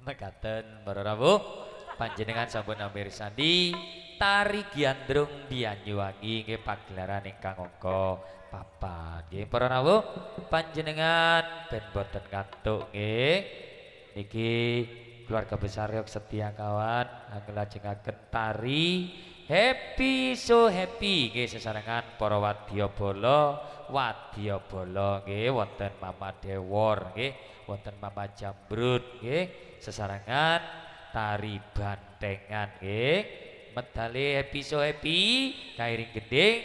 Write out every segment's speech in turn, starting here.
Mekaten para rawuh panjenengan sampun nampi sandi tari Giandrung Banyuwangi nggih pagelaran ingkang angka papat nggih para rawuh panjenengan ben boten ngantuk nggih niki keluarga besar Yok Setia Kawan nglajengaken tari Happy So Happy nggih sesarengan para wadyabala nggih wonten Mama Dewor nggih wonten Mama Jambrut nggih sesarengan tari bantengan nggih medale Happy So Happy kairing gending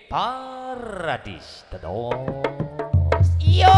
Paradis tedos iyo.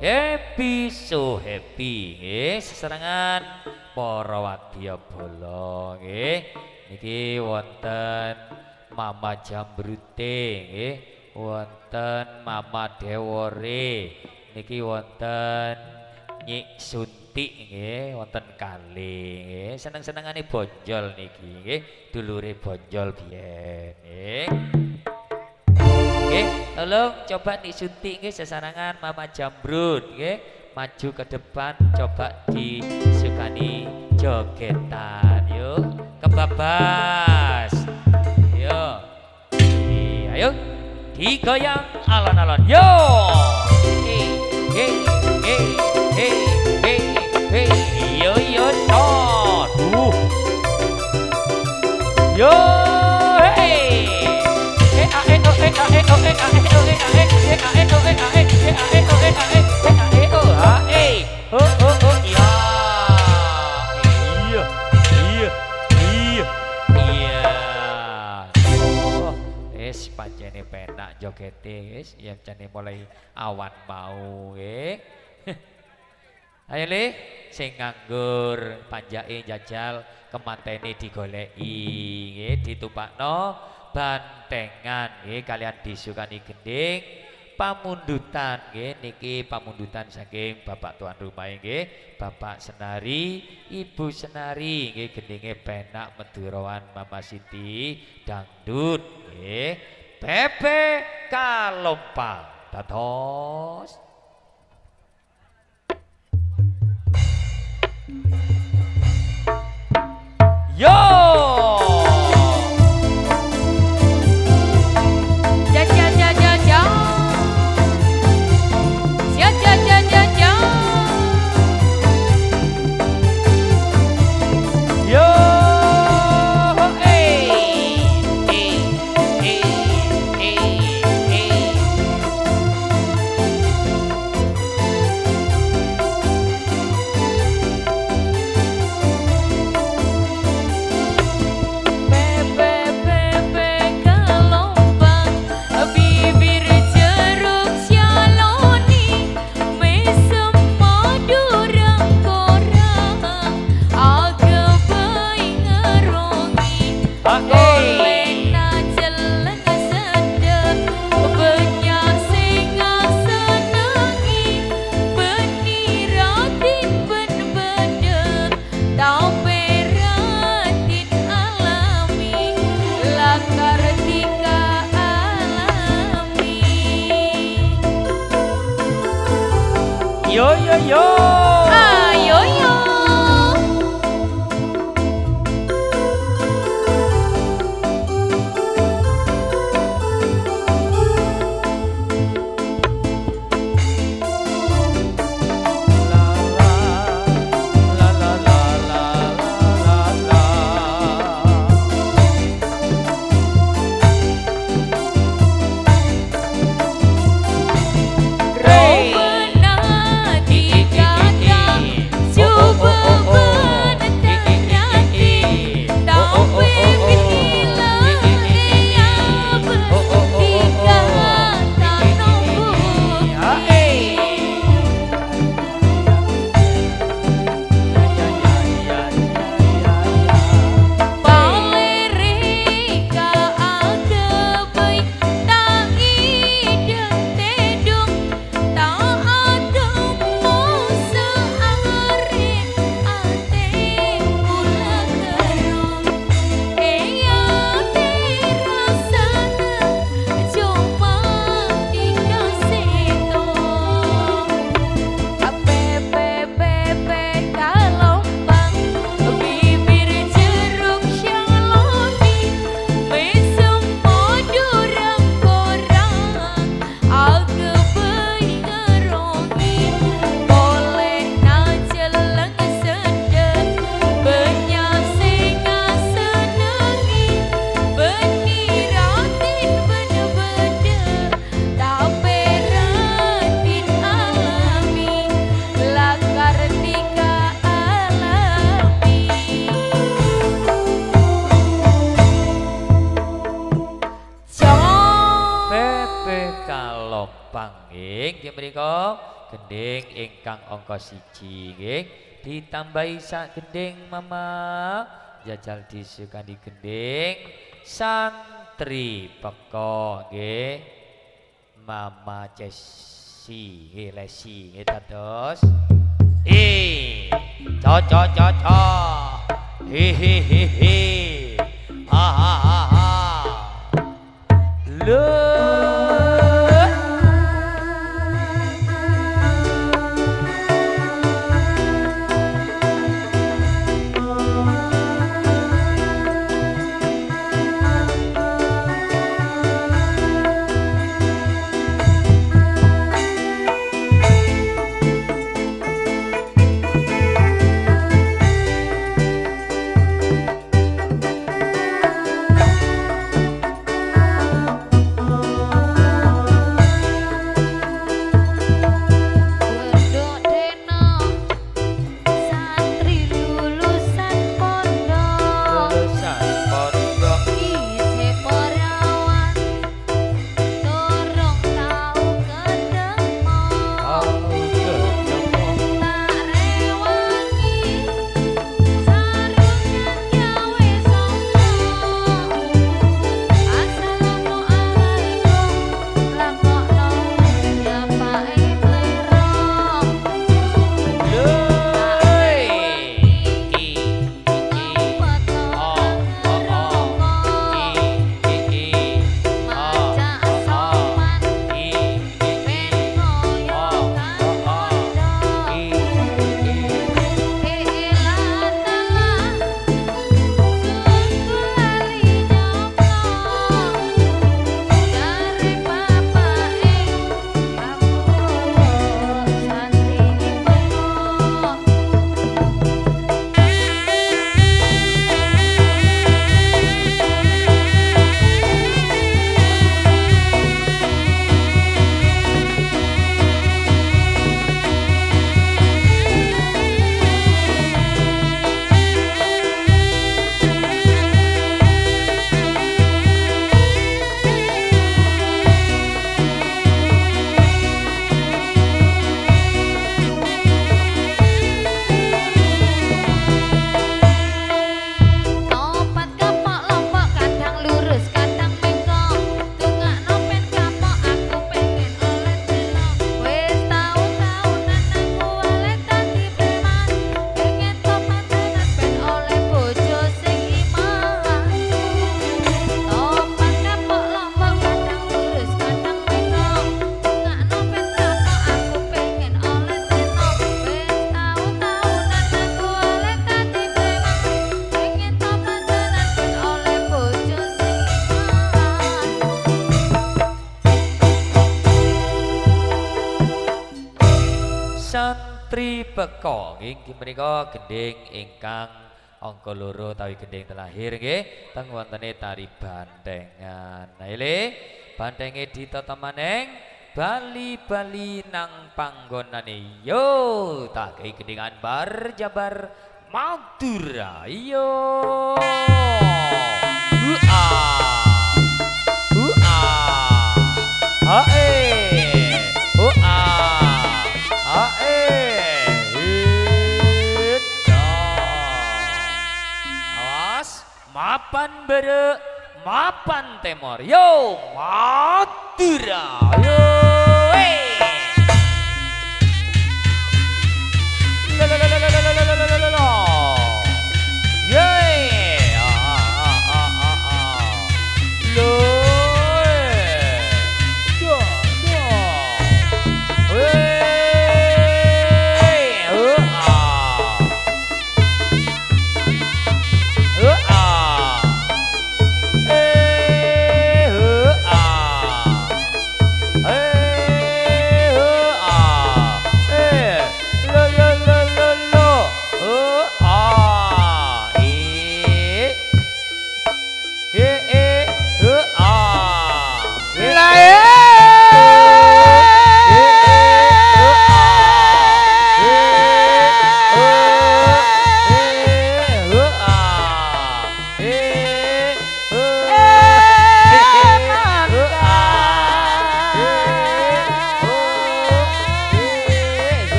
Happy So Happy nggih sesarengan para wadyabala nggih niki wonten Mama Jambrute nggih wonten Mama Dewore niki wonten Nyik Suntik nggih wonten kalih nggih seneng-senengane bonjol niki nggih dulure bonjol biyen nggih. Oke, tolong coba disuntik nggih sesarangan Mama Jambrut nggih. Maju ke depan coba disukani jogetan yuk. Kebabas. Yuk. Ayo digoyang alon-alon. Yo. Hey, hey, hey, hey, hey, hey. Yo yo son. Yo. Hey. Pancene penak jogete guys yang jane mulai awan mau nggih. Ayo le sing nganggur panjake jajal kemantene digoleki nggih ditupakno bantengan nggih kalian disukani gending pamundutan nggih niki pamundutan saking Bapak tuan rumah nggih Bapak Senari Ibu Senari nggih gendinge penak medurawan Mama Siti dangdut nggih Bebe Kalompang dados yo yo yo yo ayo yo nggih mriku gending ingkang angka 1 nggih ditambahi sak gending Mama jajal disukani gending santri peko nggih Mama Cesi nggih lesi nggih dados cocok hehehe ha ha ha ha Sutri Beko nggih menika gending ingkang angka loro tawi gending terakhir nggih teng wontene tari bandengan. Nah ile bandenge ditata maneng bali-bali nang panggonane yo tak kei gendingan bar Jabar Madura yo. Mapan bere, mapan temor, yo Madura, yo, la la la la la la la la la la la,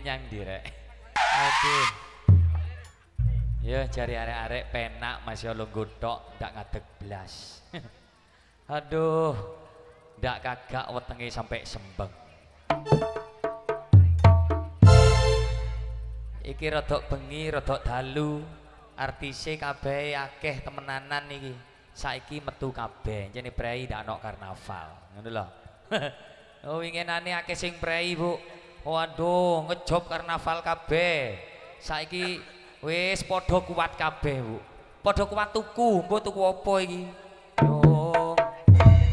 nyang direk. Aduh. Ya jari arek-arek penak masih lungguh tok ndak ngadeg blas. Aduh. Ndak kagak wetenge sampai sembeng. Iki rodok bengi, rodok dalu. Artise kabeh akeh temenanan iki. Saiki metu kabeh. Jane prei ndak ana karnaval. Ngono lho. Oh winginane akeh sing prei, Bu. Waduh, ngejob karnaval kabeh. Saiki wis padha kuat kabeh, Bu. Padha kuat tuku, mbok tuku apa iki?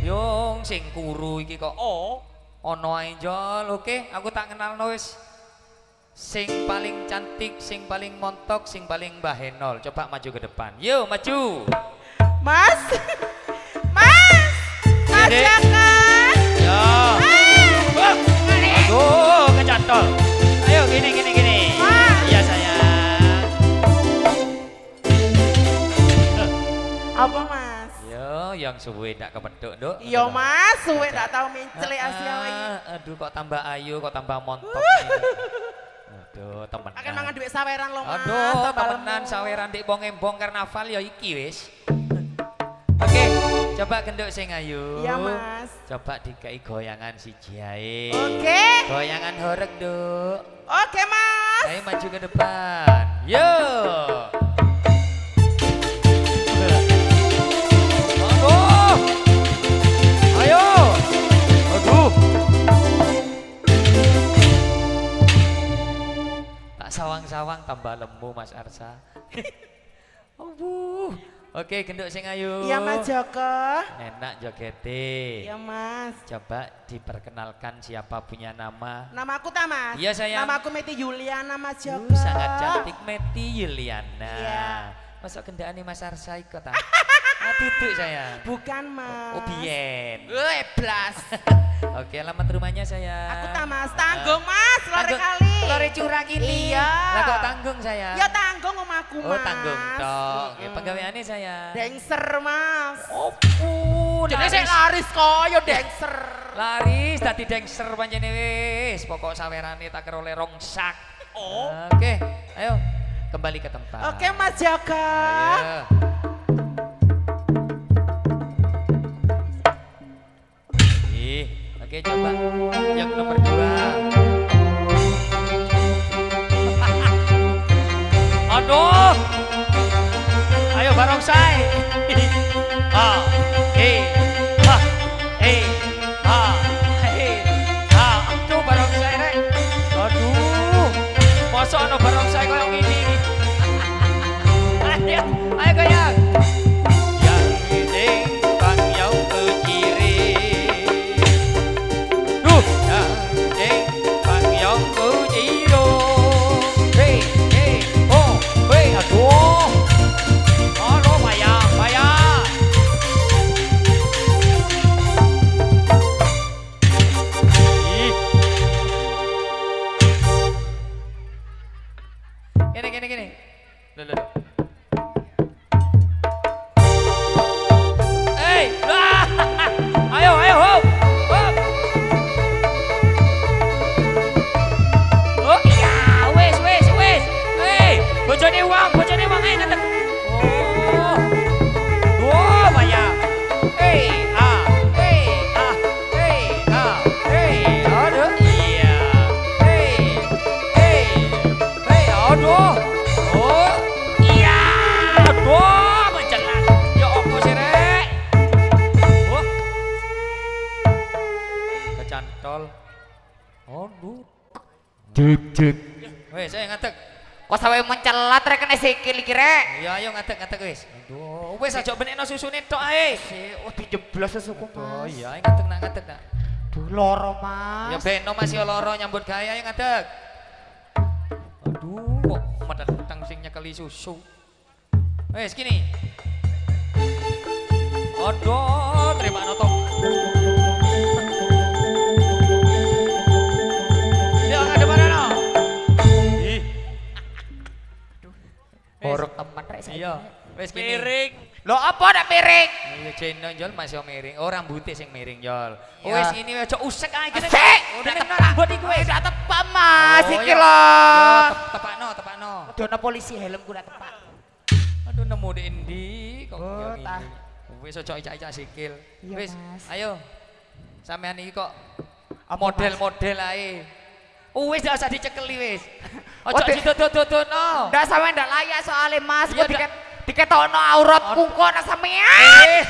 Yung sing kuru iki kok Ono ae Jol. Oke, aku tak kenalno wis. Sing paling cantik, sing paling montok, sing paling bahenol. Coba maju ke depan. Yo, maju. Mas. Mas. Mas Dek. Jaka. Yo. Aduh, kecantol. Ayo gini. Iya sayang. Apa Mas? Yo, yang suwe ndak kepethuk, Nduk. Iya Mas, suwe ndak tahu mencelik Asia iki. Aduh, kok tambah ayu, kok tambah montok. Aduh, temenan. Akan mangan duit saweran lo Mas. Aduh, tambalmu. temenan saweran dik bong-embong karnaval ya iki wis. Oke, coba genduk sing ayu. Iya Mas. Coba dikai goyangan siji ae. Oke. Goyangan horeg, Nduk. Oke Mas. Ayo maju ke depan. Yo. Aduh. Ayo. Aduh. Tak sawang-sawang tambah lemu Mas Arsa. Aduh. Oke, genduk sing ayu. Iya Mas Joko. Enak jogete. Iya Mas. Coba diperkenalkan siapa punya nama. Namaku ta Mas? Iya, sayang. Namaku Meti Yuliana Mas Joko. Sangat cantik Meti Yuliana. Iya. Masuk kendaan Mas Arsa ikut ah. Duduk saya. Bukan Mas. Oh biyen. Blas. Oke, alamat rumahnya saya. Aku ta Mas, tanggung Mas, lore Tanggung- kali. Lore curang ini. Iya. Lah kok tanggung saya? Ya tanggung omahku Mas. Oh tanggung tok. Nggih, penggaweane saya. Dengser Mas. Oh, Jadi saya laris koyo dengser. Laris dadi dengser pancene wis. Pokok sawerane tak kerole rongsak. Oh. Oke, ayo kembali ke tempat. Oke Mas Jaka. Ayo. Ih, oke coba yang nomor 2. Aduh. Ayo barongsai. Ah, ha, ha, ha. Aduh barongsai rek. Aduh. Mosok ono barongsai koyo ngene. Ayo, ayo goyang. Yang ini bang yang keciri. Yang ini bang yang keciri. Hei, oh, hei, aduh. Aduh, payah. Ih. Gini. Loh. Hey, ayo, hop. Oh iya, wes. Hey, bojone wong, ayo ngetek. Oh, payah. Hey, aduh, iya. Hey, aduh. Oh, iya, aduh, mencelat. Ya opo sih rek? Oh, kecantol. Aduh. Deg. Wes, saya ngatek. Kok sampe mencelat rek kena sikil iki rek. Ya ayo ngatek wis. Aduh, wis aja benekno susune tok ae. Oh dijeblos sesuku Oh Mas. iya, ayo ngatek nak. Duh loro Mas. Ya benno masih loro nyambut gawe ayo ngatek. Aduh, kok medetang sing nyekeli susu. Wis gini. Aduh, terima noto. Ya ada mana no? Ih. Borok teman rek saya. Iya, wis gini. Miring. Lo apa ndak miring? Iya channel Jol masih miring. Oh rambutnya sing miring Jol. Iya. Wis ini aja usek ae gini. Usek? Udah Gini, tepak rambut iku wis. Udah tepak Mas Oh, iki iya. lho. Yo, tepakno. Dono polisi helmku udah tepak. Aduh nemu di endi kok Oh, yang tah. ini. Wis aja icak-icak sikil. Iya, Wis, Mas. ayo. Sampean iki kok Apa, model-model ae. Wis ndak usah dicekeli wis. Oh, Aja di- didododono. Ndak sampe ndak layak soalnya Mas. Iya, Kok diketokno auratku kok nak sampean.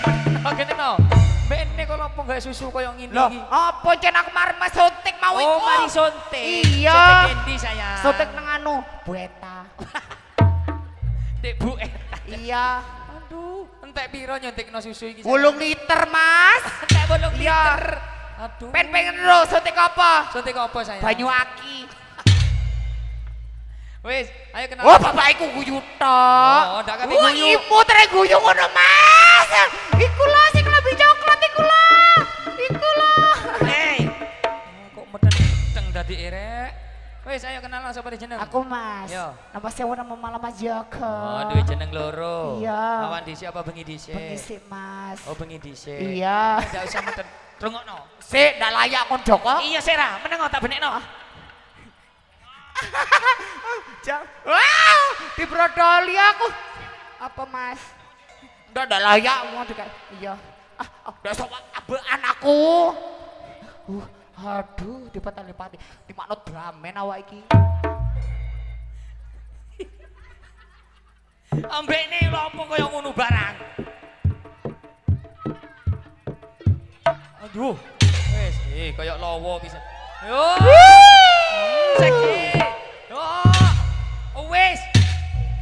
Gini no. Mbene kok apa gak susu koyo ngene Loh, iki. apa jen aku kemarin Mas suntik mau iku? Oh, mari suntik. Iya. Suntik endi sayang? Suntik nang anu, Bueta. Dek Bu Eta. Iya. Aduh, entek piro nyuntikno susu iki? 8 liter Mas. Entek 8 Iya. liter. Aduh. Pengen lho suntik apa? Suntik apa sayang? Banyu aki. Wis, ayo kenal. Oh, bapak iku guyu tok. Oh, ndak kate guyu. Ibu tere guyu ngono, Mas. Iku lho sing lebih coklat iku lho. Iku lho. Hei. Kok medeng dadi erek. Wis, ayo kenalan sapa jeneng? Aku, Mas. Yo. Nama sewu nama malam Mas Joko. Oh, duwe jeneng loro. Iya. Awan dhisik apa bengi dhisik? Bengi sik, Mas. Oh, bengi dhisik. Iya. Ndak usah medeng. Rungokno. Sik, ndak layak kon Joko. Iya, Sera, meneng tak benekno. Wow, dibrodoli aku. Apa, Mas? Ndak layak mau dikek. Iya. Udah sok abean aku. Aduh, dipatali-pati. Dimakno dramen awak iki. Ambekne lho apa kaya ngono barang. Aduh. Wis, kaya lawa pisan. Yo. Seksi. Yo. Wis.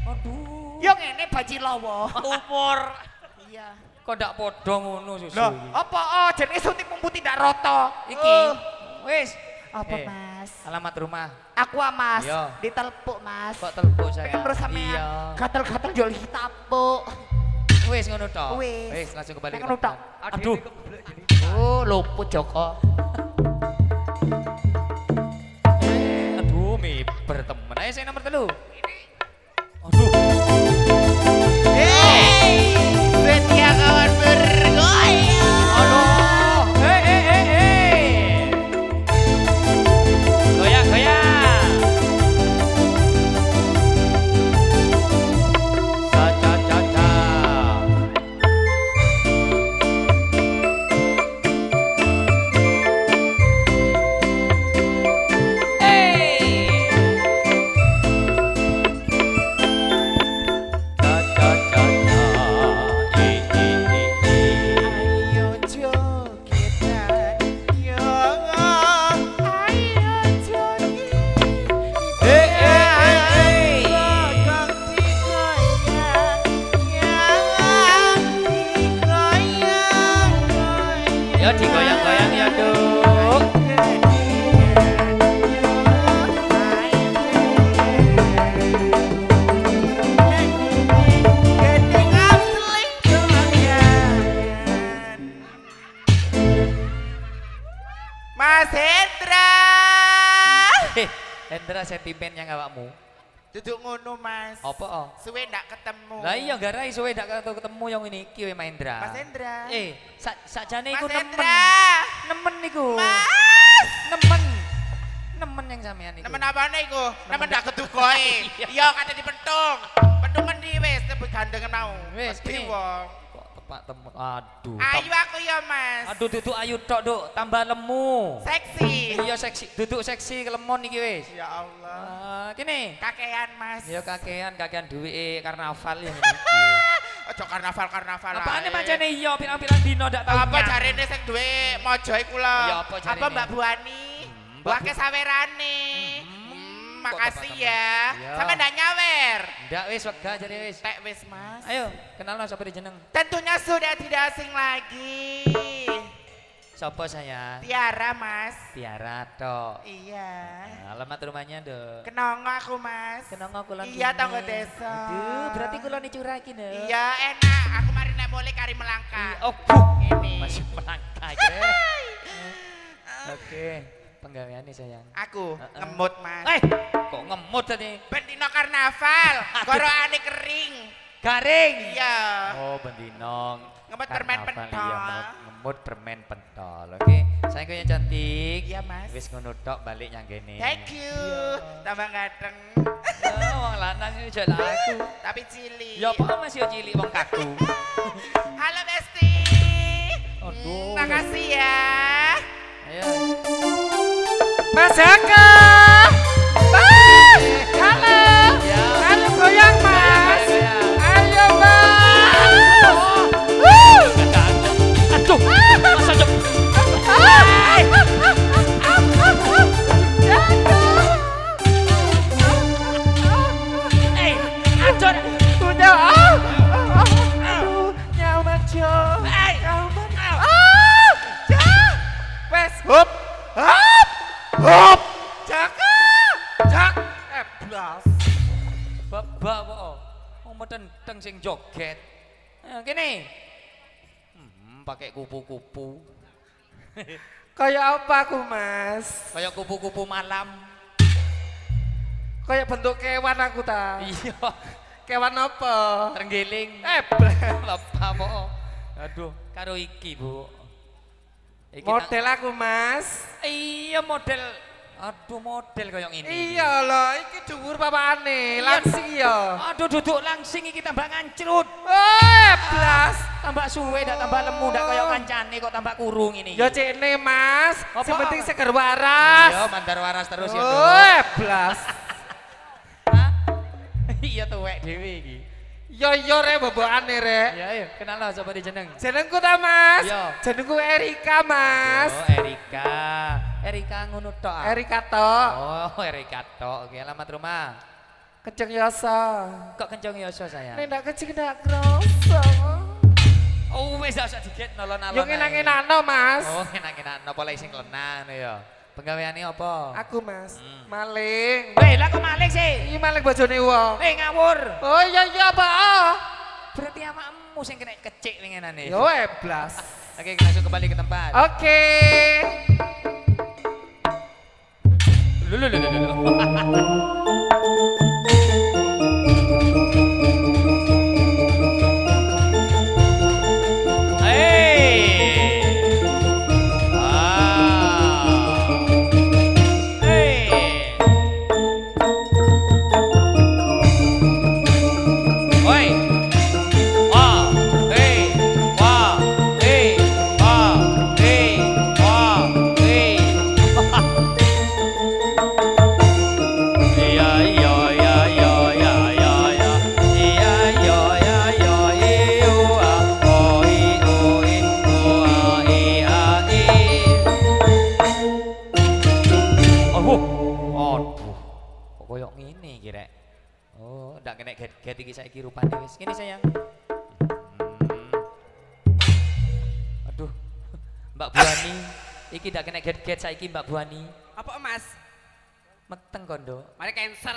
Aduh. Yo ngene baji lawa. Tupur. Iya. Kok ndak padha ngono susu Loh, iki. apa jenenge suntik pemutih ndak rata? Iki. Wis. Apa, Mas? Alamat rumah. Aku Mas, Iya. ditelepuk, Mas. Kok telepon saya? Pengen terus sampean. Iya. Gatel-gatel jol ditapuk. Wis ngono tok. Wis. Langsung kembali. Ngono tok. Aduh. Oh, luput Joko. Aduh, miber temen. Ayo saya nomor 3. Aduh. Setia kawan bergoyang. Aduh. Goyang, goyang. Sa cha cha cha. Cha cha cha cha. Ayo jogetan, yo ayo joget. Lokok digoyang, yang digoyang. Ya digoyang-goyang ya, Duk. Mas Hendra. Hendra sentimen yang awakmu. Duduk ngono, Mas. Apa oh? Suwe ndak ketemu. Lah iya garai suwe ndak ketemu yang ini iki we Mahendra. Mas Hendra. Sakjane Mas iku nemen. Hendra. Nemen iku. Mas. Nemen. Nemen yang sampean iku. Nemen apane iku? Nemen ndak kedukoe. Iya kate dipentung. Pentungan di wis tebus gandengan mau. Wis Wedi kene. wong. Kok tepak temu. Aduh. Ayu aku ya, Mas. Aduh duduk ayu tok, Duk. Tambah lemu. Seksi. Iya seksi. Duduk seksi kelemon iki wis. Ya Allah. Kene. Kakean, Mas. Ya kakean duwike karnaval ya. Ojo karnaval-karnaval. Apane pancene iya pirang-pirang dino ndak tau. Apa jarene sing duwe mojo iku lho? Ya, apa jarene? Apa Mbak Buani? Wake sawerane. Makasih ya. Iya. Sampe ndak nyawer. Ndak wis wega jare wis. Tek wis, Mas. Ayo, kenalan sapa jeneng? Tentunya sudah tidak asing lagi. Sapa saya? Tiara, Mas. Tiara tok. Iya. Alamat rumahnya, Dok. Kenongo aku, Mas. Kenongo kulon Iya, kene. tangga desa. Aduh, berarti kulon dicuraki, Dok. Iya, enak. Aku mari nek boleh kari melangkah. Oh, buh. Ini. Masih melangkah aja. Oke, penggaweane sayang. Aku Heeh. ngemut, Mas. Kok ngemut tadi? Bendino karnaval, gorokane kering. Garing. Iya. Oh, bendino. Ngemut permen Karnaval, pentol. Iya, ngemut permen pentol. Oke, sayang yang cantik. Iya, Mas. Wis ngono tok balik nyang kene. Thank you. Tambah ganteng. Ya, wong lanang iki jek aku. Tapi cilik. Ya apa masih cilik wong kaku. Halo, Besti. Aduh. Makasih ya. Ayo. Mas Jaka. Mas. Halo. Ya. Halo goyang, Mas. Goyang. Ayo, Mas. Aduh. Masa jok. Aduh. Udah. Aduh, nyaman, Jo. Nyaman. Ja. Wes, blas. Babak kok. Wong metenteng sing joget. Kene. Pakai kupu-kupu. Kayak apa aku, Mas? Kayak kupu-kupu malam. Kayak bentuk kewan aku ta. Iya. Kewan apa? Terenggiling. Blas. Lepa kok. Aduh, karo iki, Bu. Iki Model aku, Mas. Iya model. Aduh model kayak ini. Iya loh, iki dhuwur papane, langsing ya. Aduh duduk langsing iki tambah ngancrut. Blas. Tambah suwe ndak tambah lemu ndak kayak kancane kok tambah kurung ini. Ya cekne, Mas. Apa? Sing penting seger waras. Iya, mandar waras terus ya. Blas. Hah? Iya tuwek dhewe iki. Yo re bobokane rek. Ya ayo, kenal lah sapa jeneng. Jenengku ta, Mas? Iya. Jenengku Erika, Mas. Oh, Erika. Erika ngono tok. Ah? Erika tok. Oh, Erika tok. Oke, alamat rumah. Kenceng Yoso. Kok kenceng Yoso saya? Nek ndak kenceng ndak kroso. Oh, wis gak usah diget nolon-nolon. Yo enak-enakno, Mas. Oh, enak-enak. Napa lek sing klenan ya? Penggaweane apa? Aku, Mas. Maling. Weh, lah kok maling sih? Iki maling bojone wong. Ngawur. Oh iya apa? Berarti awakmu sing kena kecik winginane. Yo blas. Oke, langsung kembali ke tempat. Oke. Get iki saiki rupane wis. Kene sayang. Aduh. Mbak Buani, iki ndak kena get saiki Mbak Buani. Apa, Mas? Meteng kondo. Mari cancer.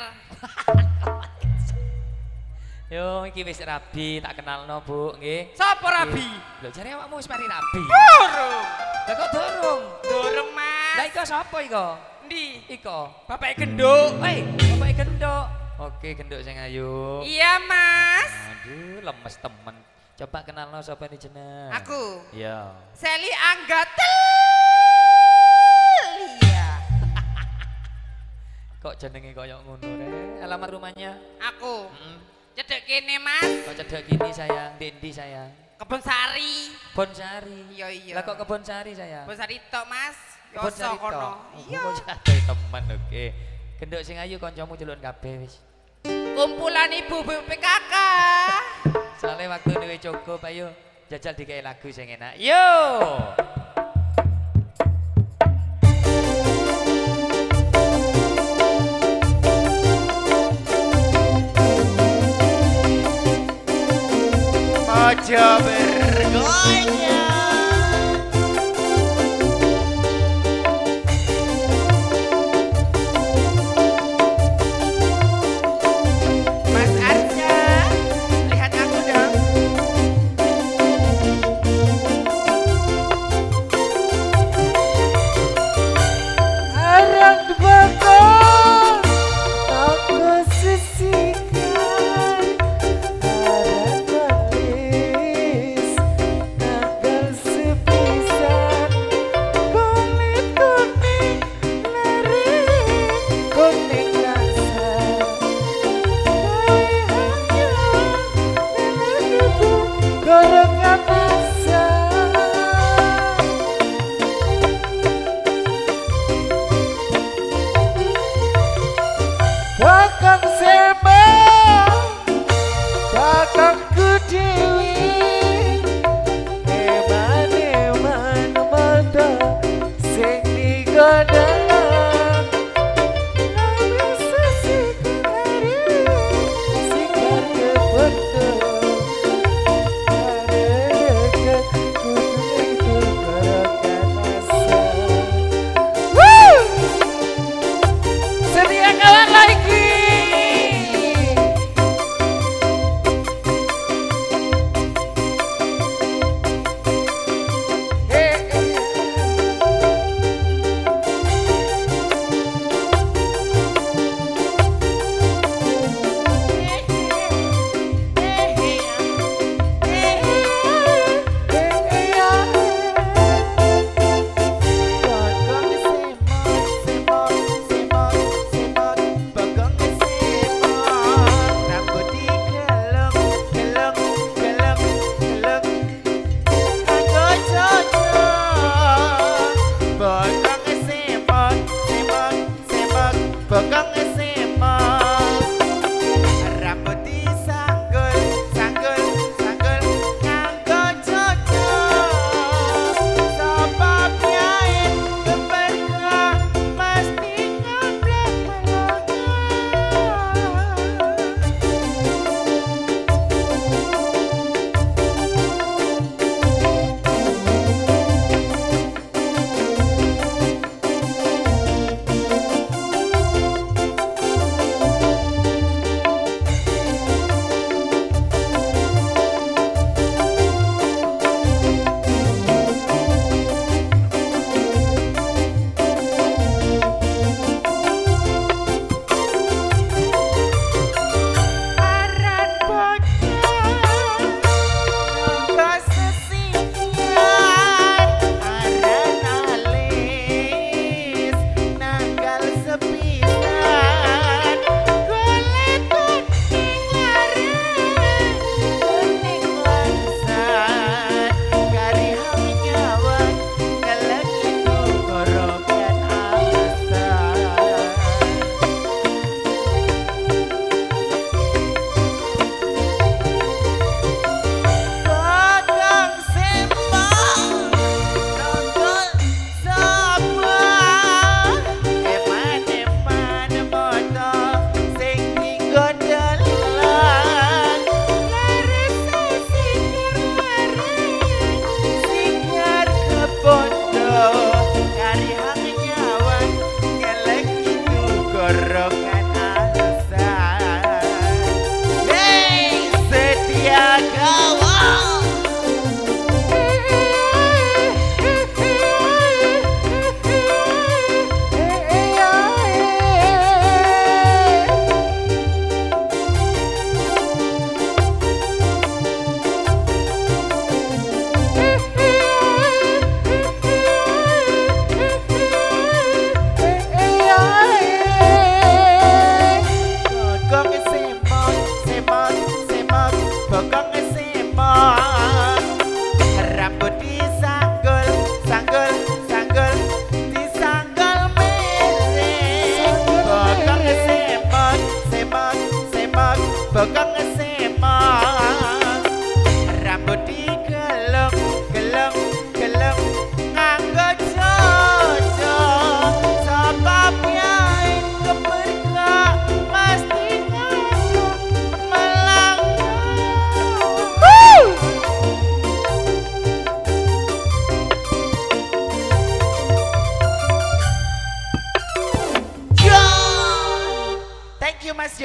Yo iki wis rabi, tak kenalno, Bu, nggih. Sapa rabi? Lho jare awakmu wis mari rabi. Durung. Lah kok durung? Durung, Mas. Lah iko sapa iko? Ndi? Iko. Bapake genduk. Hei, bapake gendok. Oke, genduk sing ayu. Iya, Mas. Aduh, lemes temen. Coba kenalno sapa ini jeneng? Aku. Iya. Seli Anggatel. Iya. Kok jenenge koyo ngono rek? Alamat rumahnya? Aku. Cedek kene, Mas. Kok cedek gini sayang? Dendi sayang. Kebon Sari. Bonsari. Iya iya. Lah kok kebon sari sayang? Kebon Sari tok, Mas. Kebon Yoso sari kono. tok. Iya. Kok jatuh temen oke. Genduk sing ayu kancamu celun kabeh wis. Kumpulan ibu-ibu PKK. Soalnya waktu ini cukup, ayo jajal dikei lagu sing enak. Yo. Ojo bergoyang. Mas Arca, lihat aku dong. Arang bakal aku sisihkan, arang manis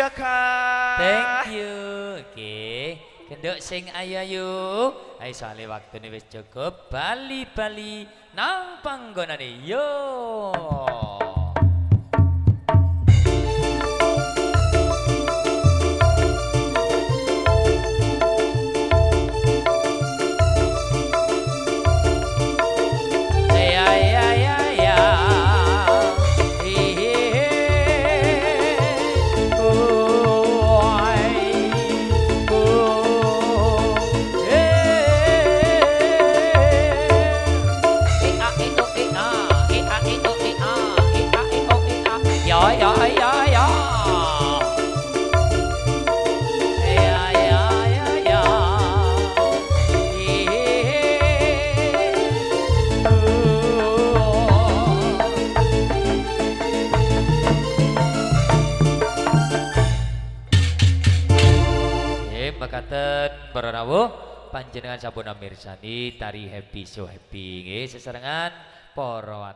ya Kak. Thank you. Oke, kenduk sing ayu. Ayo soalnya waktu ini wis cukup. Bali nang panggonane yo. Mekaten para rawuh panjenengan sampun mirsani tari happy so happy nggih sesarengan para